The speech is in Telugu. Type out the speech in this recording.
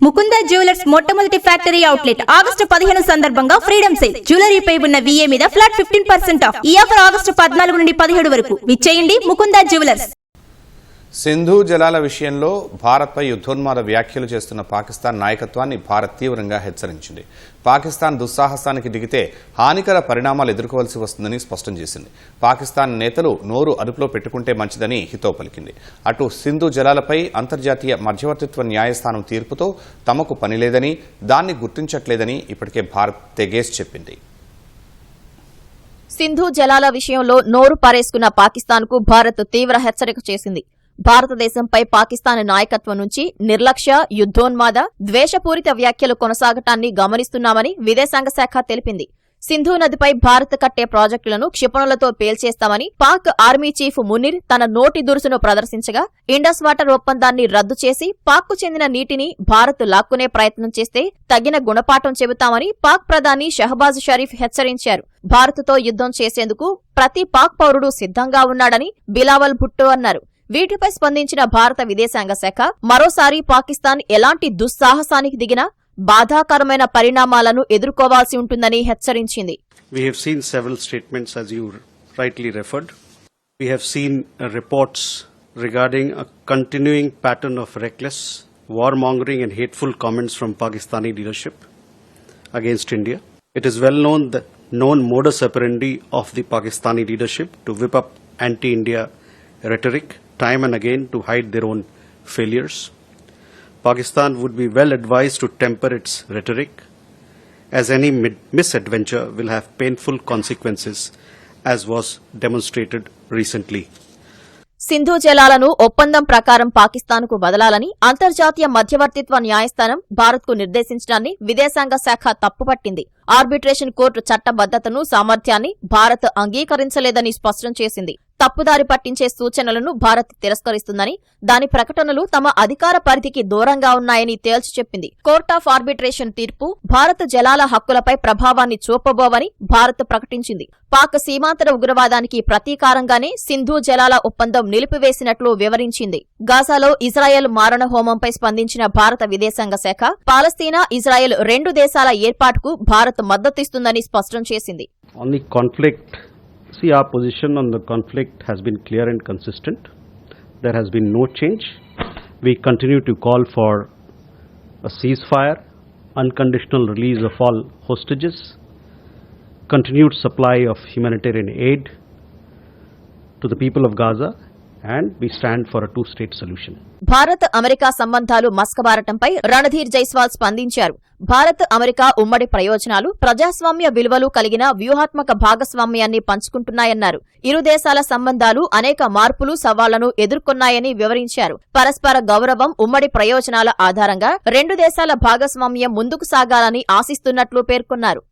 ముకుందా జ్యువెలర్స్ మొట్టమొదటి ఫ్యాక్టరీ అవుట్లెట్ ఆగస్టు 15 సందర్భంగా ఫ్రీడమ్ సేల్. జ్యువెలరీపై ఉన్న VA మీద ఫ్లాట్ 15% ఆఫ్. ఈ ఆఫర్ ఆగస్టు 14 నుండి 17 వరకు. విచ్చేయండి ముకుందా జ్యువెలర్స్. సింధు జలాల విషయంలో భారత్పై యుద్ధోన్మాద వ్యాఖ్యలు చేస్తున్న పాకిస్తాన్ నాయకత్వాన్ని భారత్ తీవ్రంగా హెచ్చరించింది. పాకిస్తాన్ దుస్సాహసానికి దిగితే హానికర పరిణామాలు ఎదుర్కోవాల్సి వస్తుందని స్పష్టం చేసింది. పాకిస్తాన్ నేతలు నోరు అదుపులో పెట్టుకుంటే మంచిదని హితవు పలికింది. అటు సింధు జలాలపై అంతర్జాతీయ మధ్యవర్తిత్వ న్యాయస్థానం తీర్పుతో తమకు పనిలేదని, దాన్ని గుర్తించట్లేదని ఇప్పటికే భారత్ తెగేసి చెప్పింది. సింధు జలాల విషయంలో నోరు పారేసుకున్న పాకిస్తాన్కు భారత్ తీవ్ర హెచ్చరిక చేసింది. భారతదేశంపై పాకిస్తాన్ నాయకత్వం నుంచి నిర్లక్ష్య, యుద్ధోన్మాద, ద్వేషపూరిత వ్యాఖ్యలు కొనసాగటాన్ని గమనిస్తున్నామని విదేశాంగ శాఖ తెలిపింది. సింధు నదిపై భారత్ కట్టే ప్రాజెక్టులను క్షిపణులతో పేల్చేస్తామని పాక్ ఆర్మీ చీఫ్ మునీర్ తన నోటి దురుసును ప్రదర్శించగా, ఇండస్ వాటర్ ఒప్పందాన్ని రద్దు చేసి పాక్కు చెందిన నీటిని భారత్ లాక్కునే ప్రయత్నం చేస్తే తగిన గుణపాఠం చెబుతామని పాక్ ప్రధాని షహబాజ్ షరీఫ్ హెచ్చరించారు. భారత్తో యుద్ధం చేసేందుకు ప్రతి పాక్ పౌరుడు సిద్ధంగా ఉన్నాడని బిలావల్ భుట్టో అన్నారు. వీటిపై స్పందించిన భారత విదేశాంగ శాఖ మరోసారి పాకిస్తాన్ ఎలాంటి దుస్సాహసానికి దిగినా బాధాకరమైన పరిణామాలను ఎదుర్కోవాల్సి ఉంటుందని హెచ్చరించింది. We have seen several statements, as you rightly referred. We have seen reports regarding a continuing pattern of reckless, warmongering and hateful comments from Pakistani leadership against India. It is well known the known modus operandi of the Pakistani leadership to whip up anti-India rhetoric time and again to hide their own failures. Pakistan would be well advised to temper its rhetoric, as any misadventure will have painful consequences, as was demonstrated recently. Sindhu జలాలను ఒప్పందం ప్రకారం పాకిస్తాన్కు బదలాలని అంతర్జాతీయ మధ్యవర్తిత్వ న్యాయస్థానం భారత్కు నిర్దేశించడాన్ని విదేశాంగ శాఖ తప్పుపట్టింది. ఆర్బిట్రేషన్ కోర్టు చట్టబద్దతను, సామర్థ్యాన్ని భారత్ అంగీకరించలేదని స్పష్టం చేసింది. తప్పుదారి పట్టించే సూచనలను భారత్ తిరస్కరిస్తుందని, దాని ప్రకటనలు తమ అధికార పరిధికి దూరంగా ఉన్నాయని తేల్చి చెప్పింది. కోర్ట్ ఆఫ్ ఆర్బిట్రేషన్ తీర్పు భారత జలాల హక్కులపై ప్రభావాన్ని చూపబోవని భారత్ ప్రకటించింది. పాక్ సీమాంతర ఉగ్రవాదానికి ప్రతీకారంగానే సింధు జలాల ఒప్పందం నిలిపివేసినట్లు వివరించింది. గాజాలో ఇజ్రాయెల్ మారణ హోమంపై స్పందించిన భారత విదేశాంగ శాఖ పాలస్తీనా, ఇజ్రాయెల్ రెండు దేశాల ఏర్పాటుకు భారత్ మద్దతిస్తుందని స్పష్టం చేసింది. See, our position on the conflict has been clear and consistent. There has been no change. We continue to call for a ceasefire, unconditional release of all hostages, continued supply of humanitarian aid to the people of Gaza, and we stand for a two-state solution. Bharat America సంబంధాలు మస్కబారటంపై రణధీర్ జైస్వాల్ స్పందించారు. భారత్ అమెరికా ఉమ్మడి ప్రయోజనాలు, ప్రజాస్వామ్య విలువలు కలిగిన వ్యూహాత్మక భాగస్వామ్యాన్ని పంచుకుంటున్నాయన్నారు. ఇరు దేశాల సంబంధాలు అనేక మార్పులు, సవాళ్లను ఎదుర్కొన్నాయని వివరించారు. పరస్పర గౌరవం, ఉమ్మడి ప్రయోజనాల ఆధారంగా రెండు దేశాల భాగస్వామ్యం ముందుకు సాగాలని ఆశిస్తున్నట్లు పేర్కొన్నారు.